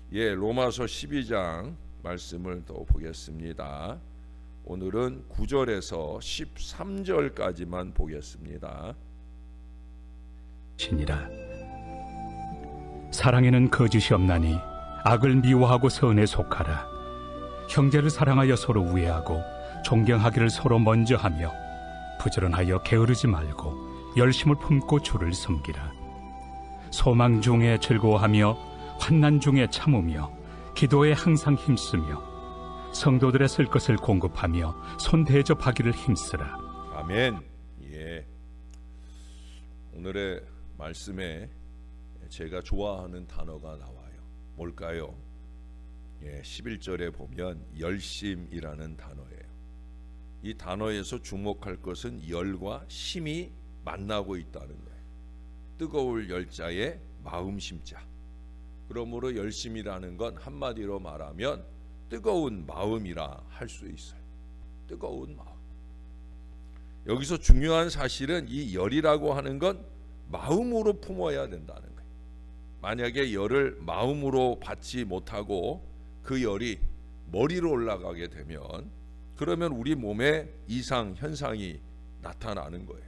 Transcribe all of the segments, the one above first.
로마서 12장 말씀을 또 보겠습니다. 오늘은 9절에서 13절까지만 보겠습니다. 신이라 사랑에는 거짓이 없나니 악을 미워하고 선에 속하라. 형제를 사랑하여 서로 우애하고 존경하기를 서로 먼저 하며 부지런하여 게으르지 말고 열심을 품고 주를 섬기라. 소망 중에 즐거워하며 환난 중에 참으며 기도에 항상 힘쓰며 성도들의 쓸 것을 공급하며 손 대접하기를 힘쓰라. 아멘. 오늘의 말씀에 제가 좋아하는 단어가 나와요. 뭘까요? 11절에 보면 열심이라는 단어예요. 이 단어에서 주목할 것은 열과 심이 만나고 있다는 거예요. 뜨거울 열자에 마음 심자. 그러므로 열심이라는 건 한마디로 말하면 뜨거운 마음이라 할 수 있어요. 뜨거운 마음. 여기서 중요한 사실은 이 열이라고 하는 건 마음으로 품어야 된다는 거예요. 만약에 열을 마음으로 받지 못하고 그 열이 머리로 올라가게 되면 그러면 우리 몸에 이상 현상이 나타나는 거예요.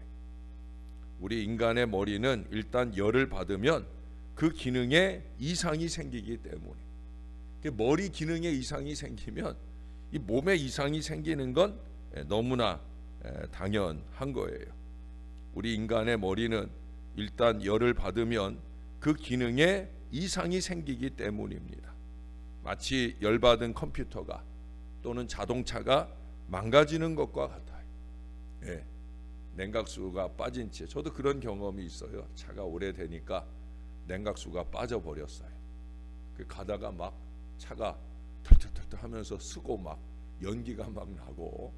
우리 인간의 머리는 일단 열을 받으면 그 기능에 이상이 생기기 때문에 머리 기능에 이상이 생기면 이 몸에 이상이 생기는 건 너무나 당연한 거예요. 우리 인간의 머리는 일단 열을 받으면 그 기능에 이상이 생기기 때문입니다. 마치 열받은 컴퓨터가 또는 자동차가 망가지는 것과 같아요. 냉각수가 빠진 채 저도 그런 경험이 있어요. 차가 오래되니까 냉각수가 빠져버렸어요. 가다가 막 차가 털털털 하면서 쓰고 막 연기가 막 나고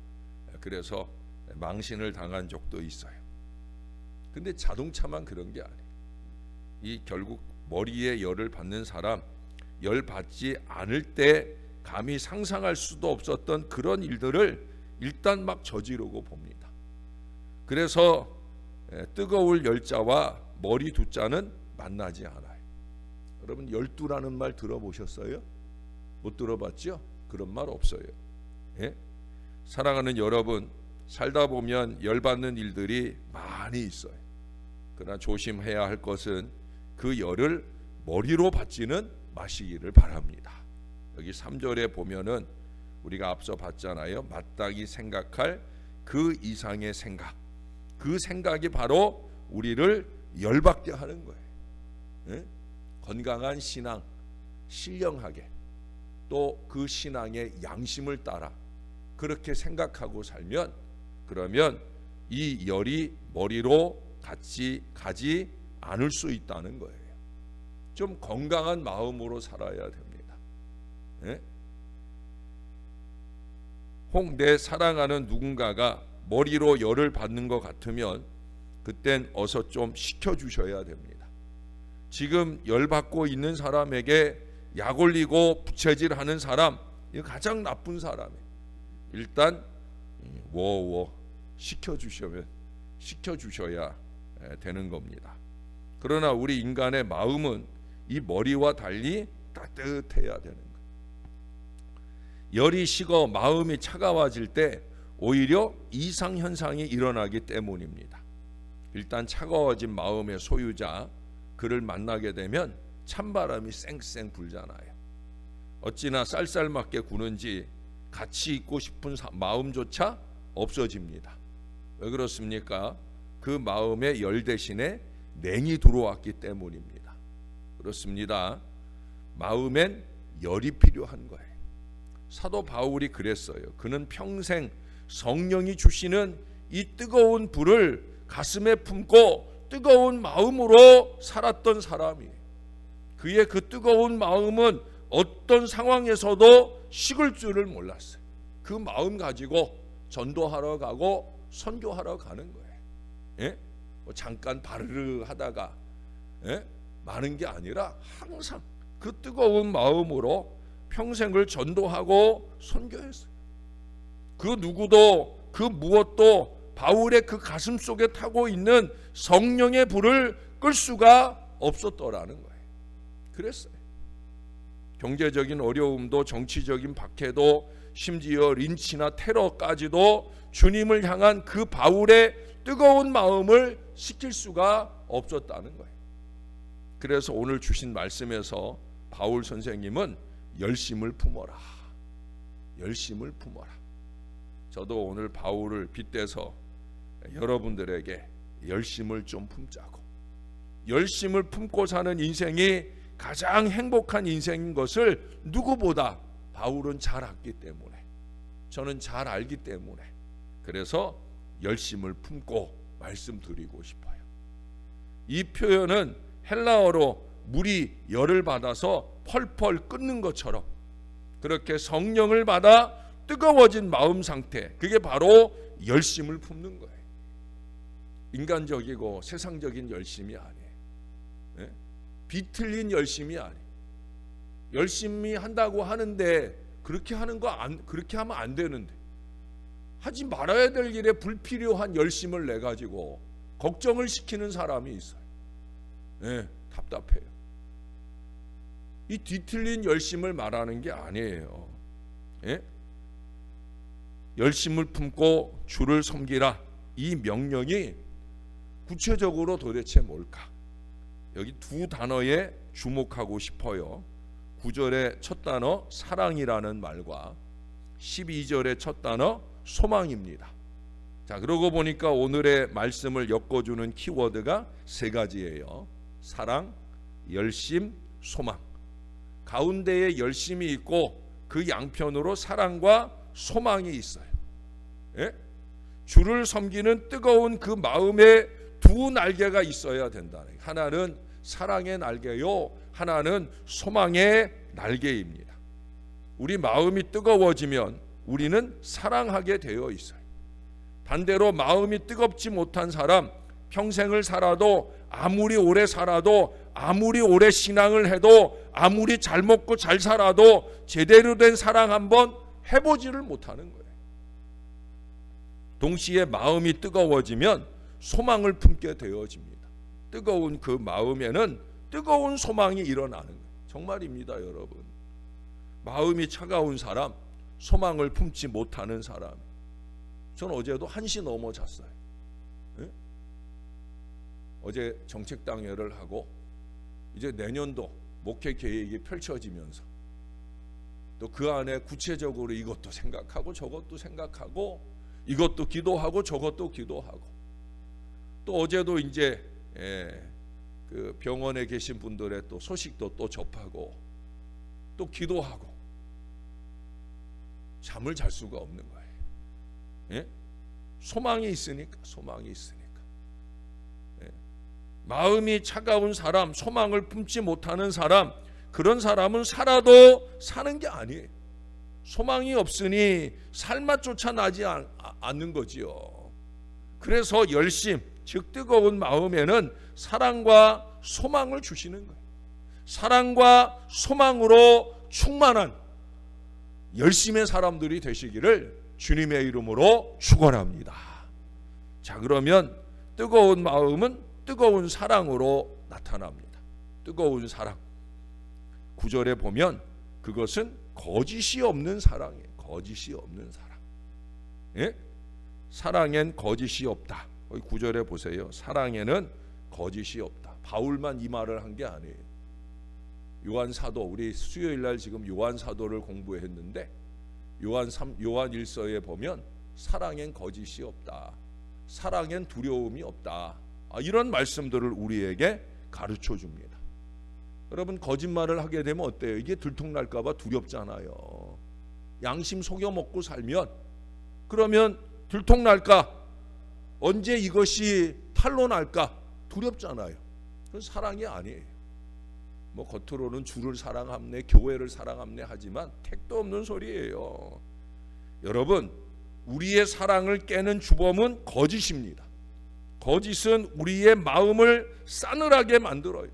그래서 망신을 당한 적도 있어요. 근데 자동차만 그런 게 아니에요. 이 결국 머리에 열을 받는 사람, 열 받지 않을 때 감히 상상할 수도 없었던 그런 일들을 일단 막 저지르고 봅니다. 그래서 뜨거울 열자와 머리 두 자는 만나지 않아요. 여러분 열두라는 말 들어보셨어요? 못 들어봤죠? 그런 말 없어요. 사랑하는 여러분, 살다 보면 열받는 일들이 많이 있어요. 그러나 조심해야 할 것은 그 열을 머리로 받지는 마시기를 바랍니다. 여기 3절에 보면은 우리가 앞서 봤잖아요. 마땅히 생각할 그 이상의 생각, 그 생각이 바로 우리를 열받게 하는 거예요. 건강한 신앙, 신령하게 또 그 신앙의 양심을 따라 그렇게 생각하고 살면 그러면 이 열이 머리로 같이 가지 않을 수 있다는 거예요. 좀 건강한 마음으로 살아야 됩니다. 혹 내 사랑하는 누군가가 머리로 열을 받는 것 같으면 그땐 어서 좀 식혀주셔야 됩니다. 지금 열 받고 있는 사람에게 약 올리고 부채질하는 사람, 이거 가장 나쁜 사람이에요. 일단 식혀주셔야 되는 겁니다. 그러나 우리 인간의 마음은 이 머리와 달리 따뜻해야 되는 거예요. 열이 식어 마음이 차가워질 때 오히려 이상현상이 일어나기 때문입니다. 일단 차가워진 마음의 소유자, 그를 만나게 되면 찬바람이 쌩쌩 불잖아요. 어찌나 쌀쌀맞게 구는지 같이 있고 싶은 마음조차 없어집니다. 왜 그렇습니까? 그 마음에 열 대신에 냉이 들어왔기 때문입니다. 그렇습니다. 마음엔 열이 필요한 거예요. 사도 바울이 그랬어요. 그는 평생 성령이 주시는 이 뜨거운 불을 가슴에 품고 뜨거운 마음으로 살았던 사람이에요. 그의 그 뜨거운 마음은 어떤 상황에서도 식을 줄을 몰랐어요. 그 마음 가지고 전도하러 가고 선교하러 가는 거예요. 잠깐 바르르 하다가 마는 게 아니라 항상 그 뜨거운 마음으로 평생을 전도하고 선교했어요. 그 누구도 그 무엇도 바울의 그 가슴 속에 타고 있는 성령의 불을 끌 수가 없었더라는 거예요. 그랬어요. 경제적인 어려움도 정치적인 박해도 심지어 린치나 테러까지도 주님을 향한 그 바울의 뜨거운 마음을 식힐 수가 없었다는 거예요. 그래서 오늘 주신 말씀에서 바울 선생님은 열심을 품어라, 열심을 품어라. 저도 오늘 바울을 빗대서 여러분들에게 열심을 좀 품자고, 열심을 품고 사는 인생이 가장 행복한 인생인 것을 누구보다 바울은 잘 알기 때문에, 저는 잘 알기 때문에 그래서 열심을 품고 말씀드리고 싶어요. 이 표현은 헬라어로 물이 열을 받아서 펄펄 끓는 것처럼 그렇게 성령을 받아 뜨거워진 마음 상태, 그게 바로 열심을 품는 거예요. 인간적이고 세상적인 열심이 아니에요. 네? 비틀린 열심이 아니에요. 열심히 한다고 하는데 그렇게 그렇게 하면 안 되는데, 하지 말아야 될 일에 불필요한 열심을 내 가지고 걱정을 시키는 사람이 있어요. 네, 답답해요. 이 뒤틀린 열심을 말하는 게 아니에요. 예? 열심을 품고 주를 섬기라, 이 명령이 구체적으로 도대체 뭘까? 여기 두 단어에 주목하고 싶어요. 9절의 첫 단어 사랑이라는 말과 12절의 첫 단어 소망입니다. 자, 그러고 보니까 오늘의 말씀을 엮어주는 키워드가 세 가지예요. 사랑, 열심, 소망. 가운데에 열심이 있고 그 양편으로 사랑과 소망이 있어요. 예? 주를 섬기는 뜨거운 그 마음에 두 날개가 있어야 된다. 하나는 사랑의 날개요, 하나는 소망의 날개입니다. 우리 마음이 뜨거워지면 우리는 사랑하게 되어 있어요. 반대로 마음이 뜨겁지 못한 사람, 평생을 살아도, 아무리 오래 살아도, 아무리 오래 신앙을 해도, 아무리 잘 먹고 잘 살아도 제대로 된 사랑 한번 해보지를 못하는 거예요. 동시에 마음이 뜨거워지면 소망을 품게 되어집니다. 뜨거운 그 마음에는 뜨거운 소망이 일어나는 거예요. 정말입니다, 여러분. 마음이 차가운 사람, 소망을 품지 못하는 사람. 전 어제도 1시 넘어 잤어요. 네? 어제 정책당회를 하고 이제 내년도 목회 계획이 펼쳐지면서 또 그 안에 구체적으로 이것도 생각하고 저것도 생각하고, 이것도 기도하고 저것도 기도하고, 또 어제도 이제 그 병원에 계신 분들의 또 소식도 또 접하고 또 기도하고, 잠을 잘 수가 없는 거예요. 예? 소망이 있으니까. 예? 마음이 차가운 사람, 소망을 품지 못하는 사람, 그런 사람은 살아도 사는 게 아니에요. 소망이 없으니 삶맛 쫓아나지 않는 거지요. 그래서 열심, 즉 뜨거운 마음에는 사랑과 소망을 주시는 거예요. 사랑과 소망으로 충만한 열심의 사람들이 되시기를 주님의 이름으로 축원합니다. 자, 그러면 뜨거운 마음은 뜨거운 사랑으로 나타납니다. 뜨거운 사랑. 9절에 보면 그것은 거짓이 없는 사랑이에요. 거짓이 없는 사랑. 예? 사랑엔 거짓이 없다. 9절에 보세요. 사랑에는 거짓이 없다. 바울만 이 말을 한 게 아니에요. 요한 사도, 우리 수요일 날 지금 요한 사도를 공부했는데 요한 1서에 보면 사랑엔 거짓이 없다. 사랑엔 두려움이 없다. 이런 말씀들을 우리에게 가르쳐 줍니다. 여러분, 거짓말을 하게 되면 어때요? 이게 들통날까 봐 두렵잖아요. 양심 속여 먹고 살면, 그러면 들통날까? 언제 이것이 탄로날까? 두렵잖아요. 그건 사랑이 아니에요. 뭐 겉으로는 주를 사랑함네, 교회를 사랑함네 하지만 택도 없는 소리예요. 여러분, 우리의 사랑을 깨는 주범은 거짓입니다. 거짓은 우리의 마음을 싸늘하게 만들어요.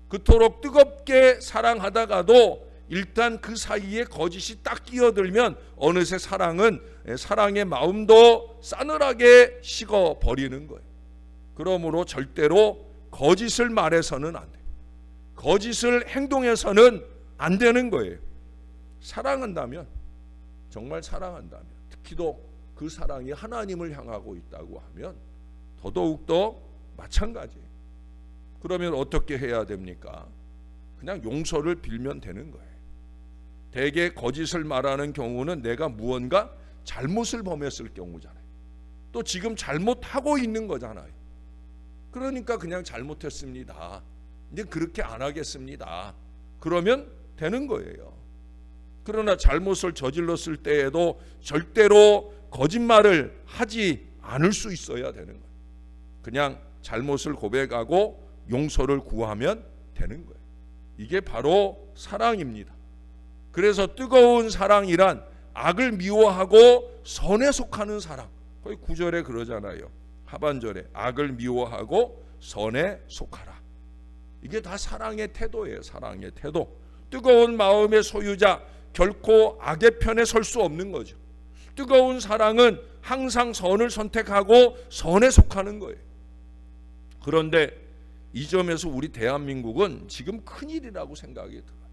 그토록 뜨겁게 사랑하다가도 일단 그 사이에 거짓이 딱 끼어들면 어느새 사랑의 마음도 싸늘하게 식어버리는 거예요. 그러므로 절대로 거짓을 말해서는 안 돼요. 거짓을 행동해서는 안 되는 거예요. 사랑한다면, 정말 사랑한다면, 특히도 그 사랑이 하나님을 향하고 있다고 하면 더더욱더 마찬가지예요. 그러면 어떻게 해야 됩니까? 그냥 용서를 빌면 되는 거예요. 대개 거짓을 말하는 경우는 내가 무언가 잘못을 범했을 경우잖아요. 또 지금 잘못하고 있는 거잖아요. 그러니까 그냥 잘못했습니다. 이제 그렇게 안 하겠습니다. 그러면 되는 거예요. 그러나 잘못을 저질렀을 때에도 절대로 거짓말을 하지 않을 수 있어야 되는 거예요. 그냥 잘못을 고백하고 용서를 구하면 되는 거예요. 이게 바로 사랑입니다. 그래서 뜨거운 사랑이란 악을 미워하고 선에 속하는 사랑. 거의 9절에 그러잖아요. 하반절에 악을 미워하고 선에 속하라. 이게 다 사랑의 태도예요. 사랑의 태도. 뜨거운 마음의 소유자, 결코 악의 편에 설 수 없는 거죠. 뜨거운 사랑은 항상 선을 선택하고 선에 속하는 거예요. 그런데 이 점에서 우리 대한민국은 지금 큰일이라고 생각이 들어요.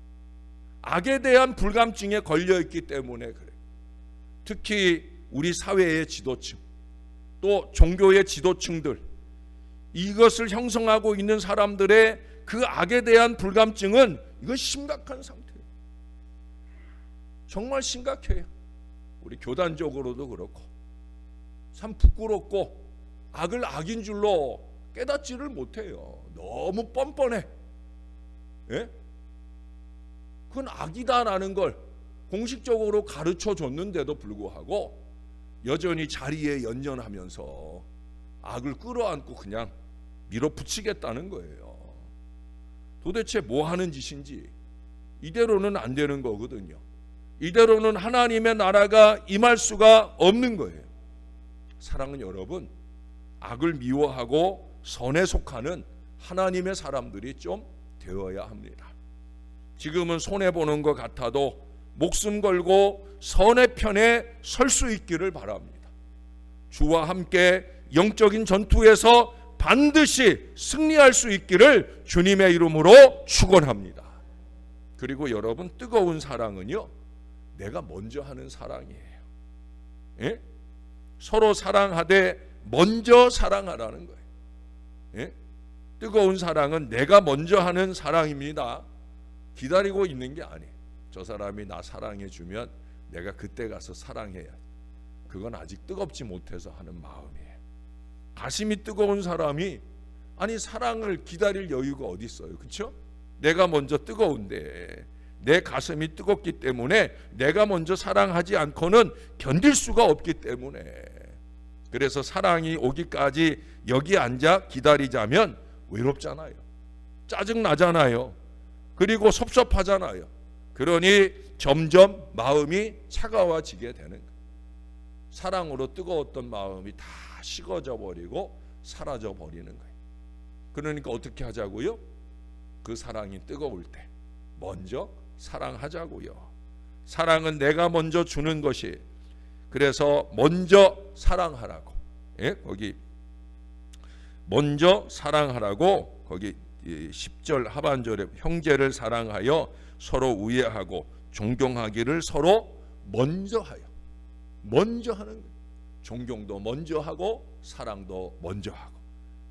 악에 대한 불감증에 걸려있기 때문에 그래요. 특히 우리 사회의 지도층, 또 종교의 지도층들, 이것을 형성하고 있는 사람들의 그 악에 대한 불감증은 이건 심각한 상태예요. 정말 심각해요. 우리 교단적으로도 그렇고 참 부끄럽고 악을 악인 줄로 깨닫지를 못해요. 너무 뻔뻔해. 예? 그건 악이다라는 걸 공식적으로 가르쳐 줬는데도 불구하고 여전히 자리에 연연하면서 악을 끌어안고 그냥 밀어붙이겠다는 거예요. 도대체 뭐 하는 짓인지. 이대로는 안 되는 거거든요. 이대로는 하나님의 나라가 임할 수가 없는 거예요. 사랑은 여러분, 악을 미워하고 선에 속하는 하나님의 사람들이 좀 되어야 합니다. 지금은 손해보는 것 같아도 목숨 걸고 선의 편에 설 수 있기를 바랍니다. 주와 함께 영적인 전투에서 반드시 승리할 수 있기를 주님의 이름으로 축원합니다. 그리고 여러분, 뜨거운 사랑은요, 내가 먼저 하는 사랑이에요. 예? 서로 사랑하되 먼저 사랑하라는 거예요. 예? 뜨거운 사랑은 내가 먼저 하는 사랑입니다. 기다리고 있는 게 아니에요. 저 사람이 나 사랑해 주면 내가 그때 가서 사랑해야. 그건 아직 뜨겁지 못해서 하는 마음이에요. 가슴이 뜨거운 사람이 아니 사랑을 기다릴 여유가 어디 있어요. 그렇죠? 내가 먼저 뜨거운데 내 가슴이 뜨겁기 때문에 내가 먼저 사랑하지 않고는 견딜 수가 없기 때문에, 그래서 사랑이 오기까지 여기 앉아 기다리자면 외롭잖아요. 짜증나잖아요. 그리고 섭섭하잖아요. 그러니 점점 마음이 차가워지게 되는 거예요. 사랑으로 뜨거웠던 마음이 다 식어져 버리고 사라져 버리는 거예요. 그러니까 어떻게 하자고요? 그 사랑이 뜨거울 때 먼저 사랑하자고요. 사랑은 내가 먼저 주는 것이, 그래서 먼저 사랑하라고. 예? 거기 먼저 사랑하라고 거기 10절 하반절에 형제를 사랑하여 서로 우애하고 존경하기를 서로 먼저 하여. 먼저 하는 거예요. 존경도 먼저 하고 사랑도 먼저 하고.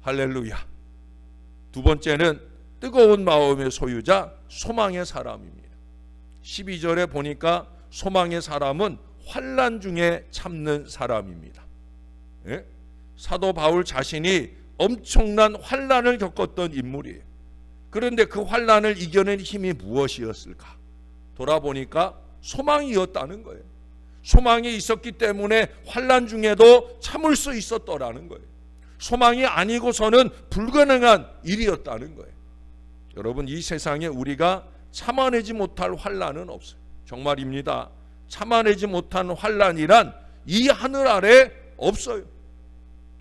할렐루야. 두 번째는 뜨거운 마음의 소유자, 소망의 사람입니다. 12절에 보니까 소망의 사람은 환난 중에 참는 사람입니다. 예? 사도 바울 자신이 엄청난 환난을 겪었던 인물이에요. 그런데 그 환난을 이겨낸 힘이 무엇이었을까? 돌아보니까 소망이었다는 거예요. 소망이 있었기 때문에 환난 중에도 참을 수 있었더라는 거예요. 소망이 아니고서는 불가능한 일이었다는 거예요. 여러분, 이 세상에 우리가 참아내지 못할 환난은 없어요. 정말입니다. 참아내지 못한 환난이란 이 하늘 아래 없어요.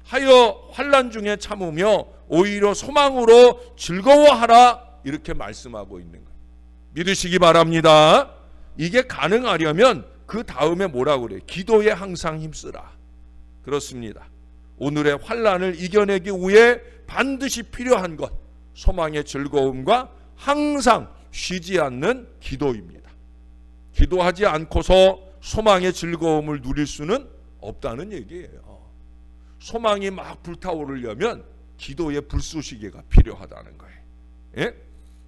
하여 환난 중에 참으며 오히려 소망으로 즐거워하라, 이렇게 말씀하고 있는 거예요. 믿으시기 바랍니다. 이게 가능하려면 그 다음에 뭐라고 그래요? 기도에 항상 힘쓰라. 그렇습니다. 오늘의 환난을 이겨내기 위해 반드시 필요한 것, 소망의 즐거움과 항상 쉬지 않는 기도입니다. 기도하지 않고서 소망의 즐거움을 누릴 수는 없다는 얘기예요. 소망이 막 불타오르려면 기도의 불쏘시개가 필요하다는 거예요. 예?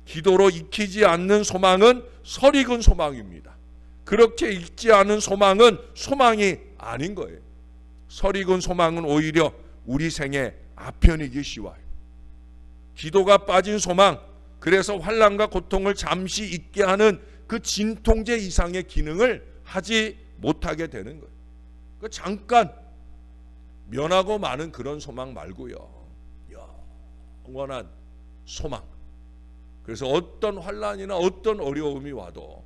기도로 익히지 않는 소망은 설익은 소망입니다. 그렇게 익지 않은 소망은 소망이 아닌 거예요. 설익은 소망은 오히려 우리 생에 아편이기 쉬워요. 기도가 빠진 소망, 그래서 환난과 고통을 잠시 잊게 하는 그 진통제 이상의 기능을 하지 못하게 되는 거예요. 잠깐 면하고 마는 그런 소망 말고요, 영원한 소망. 그래서 어떤 환난이나 어떤 어려움이 와도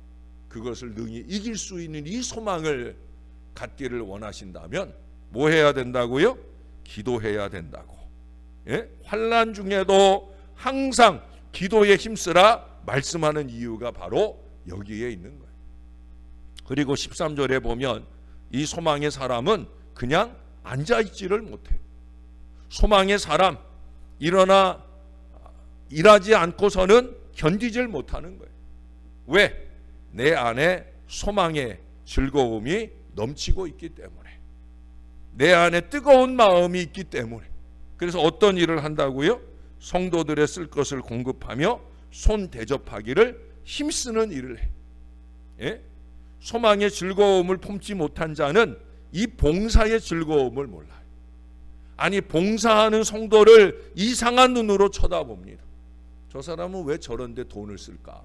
그것을 능히 이길 수 있는 이 소망을 갖기를 원하신다면 뭐 해야 된다고요? 기도해야 된다고. 예? 환난 중에도 항상 기도에 힘쓰라 말씀하는 이유가 바로 여기에 있는 거예요. 그리고 13절에 보면 이 소망의 사람은 그냥 앉아있지를 못해요. 소망의 사람, 일어나 일하지 않고서는 견디질 못하는 거예요. 왜? 내 안에 소망의 즐거움이 넘치고 있기 때문에, 내 안에 뜨거운 마음이 있기 때문에. 그래서 어떤 일을 한다고요? 성도들의 쓸 것을 공급하며 손 대접하기를 힘쓰는 일을 해. 예? 소망의 즐거움을 품지 못한 자는 이 봉사의 즐거움을 몰라요. 아니, 봉사하는 성도를 이상한 눈으로 쳐다봅니다. 저 사람은 왜 저런데 돈을 쓸까?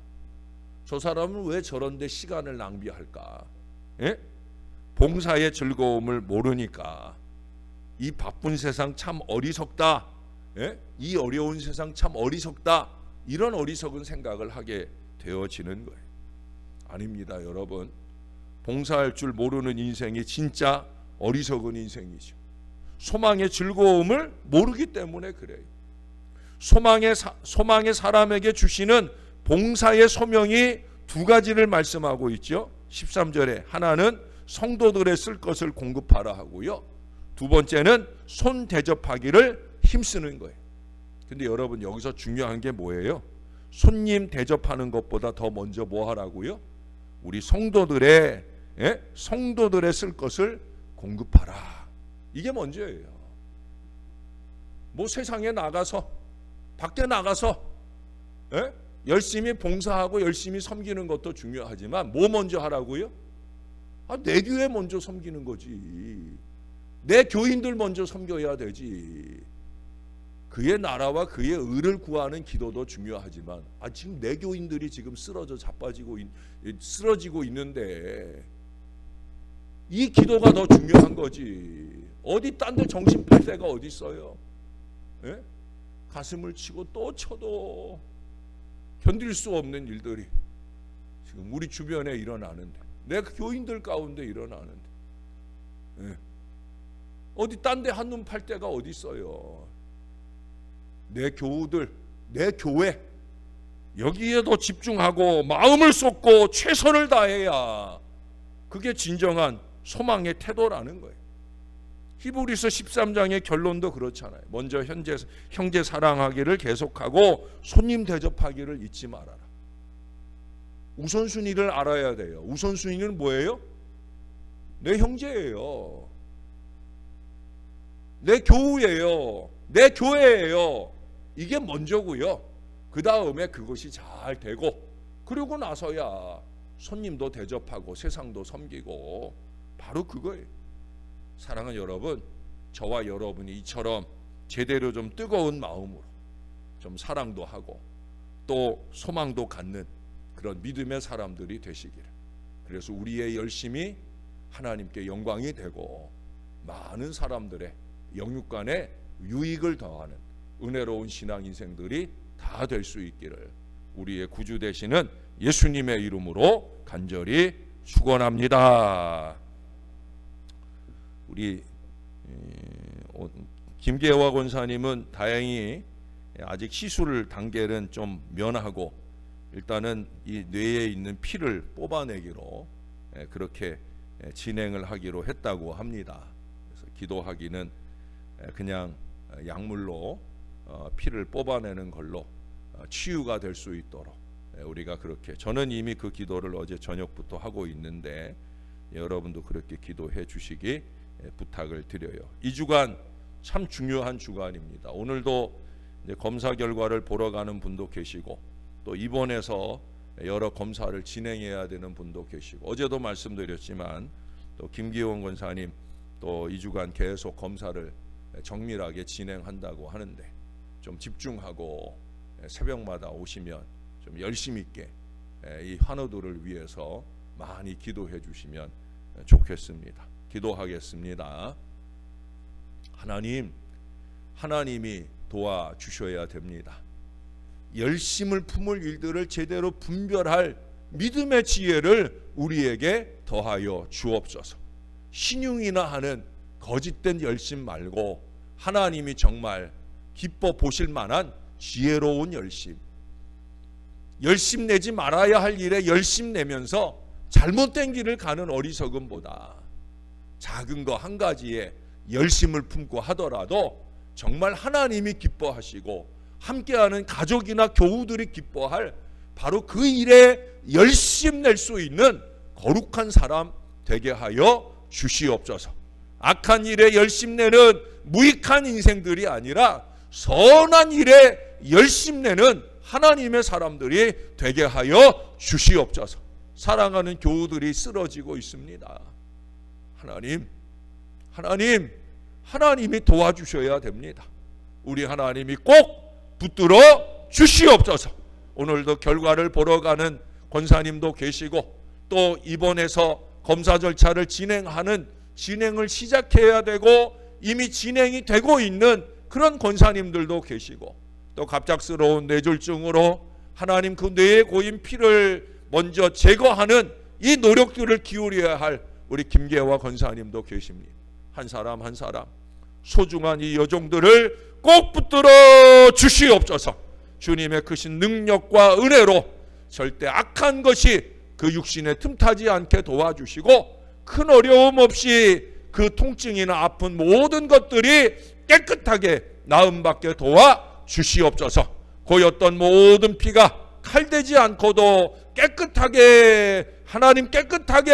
저 사람은 왜 저런데 시간을 낭비할까? 예? 봉사의 즐거움을 모르니까 이 바쁜 세상 참 어리석다. 예? 이 어려운 세상 참 어리석다. 이런 어리석은 생각을 하게 되어지는 거예요. 아닙니다, 여러분. 봉사할 줄 모르는 인생이 진짜 어리석은 인생이죠. 소망의 즐거움을 모르기 때문에 그래요. 소망의 사람에게 주시는 봉사의 소명이 두 가지를 말씀하고 있죠. 13절에 하나는 성도들의 쓸 것을 공급하라 하고요, 두 번째는 손 대접하기를 힘쓰는 거예요. 근데 여러분, 여기서 중요한 게 뭐예요? 손님 대접하는 것보다 더 먼저 뭐 하라고요? 우리 성도들의 쓸 것을 공급하라. 이게 먼저예요. 뭐 세상에 나가서, 밖에 나가서 열심히 봉사하고 열심히 섬기는 것도 중요하지만 뭐 먼저 하라고요? 내 교회 먼저 섬기는 거지. 내 교인들 먼저 섬겨야 되지. 그의 나라와 그의 의를 구하는 기도도 중요하지만 지금 내 교인들이 지금 쓰러지고 있는데 이 기도가 더 중요한 거지. 어디 딴 데 정신 팔 데가 어디 있어요? 예? 가슴을 치고 또 쳐도 견딜 수 없는 일들이 지금 우리 주변에 일어나는데, 내 교인들 가운데 일어나는데, 예? 어디 딴 데 한눈 팔 데가 어디 있어요? 내 교우들, 내 교회, 여기에 더 집중하고 마음을 쏟고 최선을 다해야 그게 진정한 소망의 태도라는 거예요. 히브리서 13장의 결론도 그렇잖아요. 먼저 형제 사랑하기를 계속하고 손님 대접하기를 잊지 말아라. 우선순위를 알아야 돼요. 우선순위는 뭐예요? 내 형제예요. 내 교우예요. 내 교회예요. 이게 먼저고요. 그 다음에 그것이 잘 되고, 그러고 나서야 손님도 대접하고 세상도 섬기고, 바로 그거예요. 사랑하는 여러분, 저와 여러분이 이처럼 제대로 좀 뜨거운 마음으로 좀 사랑도 하고 또 소망도 갖는 그런 믿음의 사람들이 되시기를. 그래서 우리의 열심이 하나님께 영광이 되고 많은 사람들의 영육간에 유익을 더하는 은혜로운 신앙 인생들이 다 될 수 있기를 우리의 구주 되시는 예수님의 이름으로 간절히 축원합니다. 우리 김계화 권사님은 다행히 아직 시술 단계는 좀 면하고 일단은 이 뇌에 있는 피를 뽑아내기로 그렇게 진행을 하기로 했다고 합니다. 그래서 기도하기는 그냥 약물로 피를 뽑아내는 걸로 치유가 될 수 있도록 우리가 그렇게, 저는 이미 그 기도를 어제 저녁부터 하고 있는데 여러분도 그렇게 기도해 주시기 부탁을 드려요. 이 주간 참 중요한 주간입니다. 오늘도 이제 검사 결과를 보러 가는 분도 계시고 또 입원해서 여러 검사를 진행해야 되는 분도 계시고, 어제도 말씀드렸지만 또 김기원 권사님 또 이 주간 계속 검사를 정밀하게 진행한다고 하는데 좀 집중하고 새벽마다 오시면 좀 열심 있게 이 환우들을 위해서 많이 기도해 주시면 좋겠습니다. 기도하겠습니다. 하나님이 도와주셔야 됩니다. 열심을 품을 일들을 제대로 분별할 믿음의 지혜를 우리에게 더하여 주옵소서. 신용이나 하는 거짓된 열심 말고 하나님이 정말 기뻐 보실 만한 지혜로운 열심 내지 말아야 할 일에 열심 내면서 잘못된 길을 가는 어리석음보다 작은 거 한 가지에 열심을 품고 하더라도 정말 하나님이 기뻐하시고 함께하는 가족이나 교우들이 기뻐할 바로 그 일에 열심 낼 수 있는 거룩한 사람 되게 하여 주시옵소서. 악한 일에 열심 내는 무익한 인생들이 아니라 선한 일에 열심 내는 하나님의 사람들이 되게 하여 주시옵소서. 사랑하는 교우들이 쓰러지고 있습니다. 하나님이 도와주셔야 됩니다. 우리 하나님이 꼭 붙들어 주시옵소서. 오늘도 결과를 보러 가는 권사님도 계시고 또 입원해서 검사 절차를 진행을 시작해야 되고 이미 진행이 되고 있는 그런 권사님들도 계시고 또 갑작스러운 뇌졸중으로 하나님 그 뇌에 고인 피를 먼저 제거하는 이 노력들을 기울여야 할 우리 김계화 권사님도 계십니다. 한 사람 한 사람 소중한 이 여종들을 꼭 붙들어 주시옵소서. 주님의 크신 능력과 은혜로 절대 악한 것이 그 육신에 틈타지 않게 도와주시고 큰 어려움 없이 그 통증이나 아픈 모든 것들이 깨끗하게 나음받게 도와주시옵소서. 고였던 모든 피가 칼대지 않고도 하나님 깨끗하게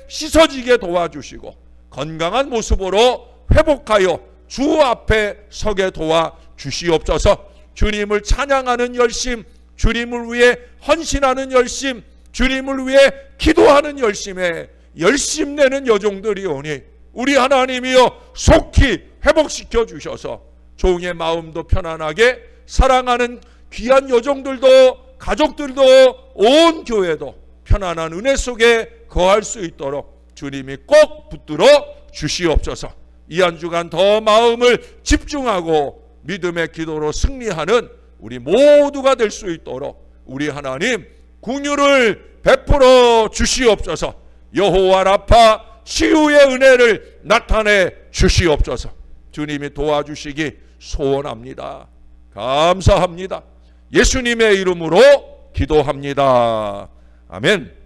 씻어지게 도와주시고 건강한 모습으로 회복하여 주 앞에 서게 도와주시옵소서. 주님을 찬양하는 열심, 주님을 위해 헌신하는 열심, 주님을 위해 기도하는 열심에 열심 내는 여종들이 오니 우리 하나님이여 속히 회복시켜 주셔서 종의 마음도 편안하게 사랑하는 귀한 여종들도 가족들도 온 교회도 편안한 은혜 속에 거할 수 있도록 주님이 꼭 붙들어 주시옵소서. 이 한 주간 더 마음을 집중하고 믿음의 기도로 승리하는 우리 모두가 될 수 있도록 우리 하나님 긍휼을 베풀어 주시옵소서. 여호와 라파 치유의 은혜를 나타내 주시옵소서. 주님이 도와주시기 소원합니다. 감사합니다. 예수님의 이름으로 기도합니다. 아멘.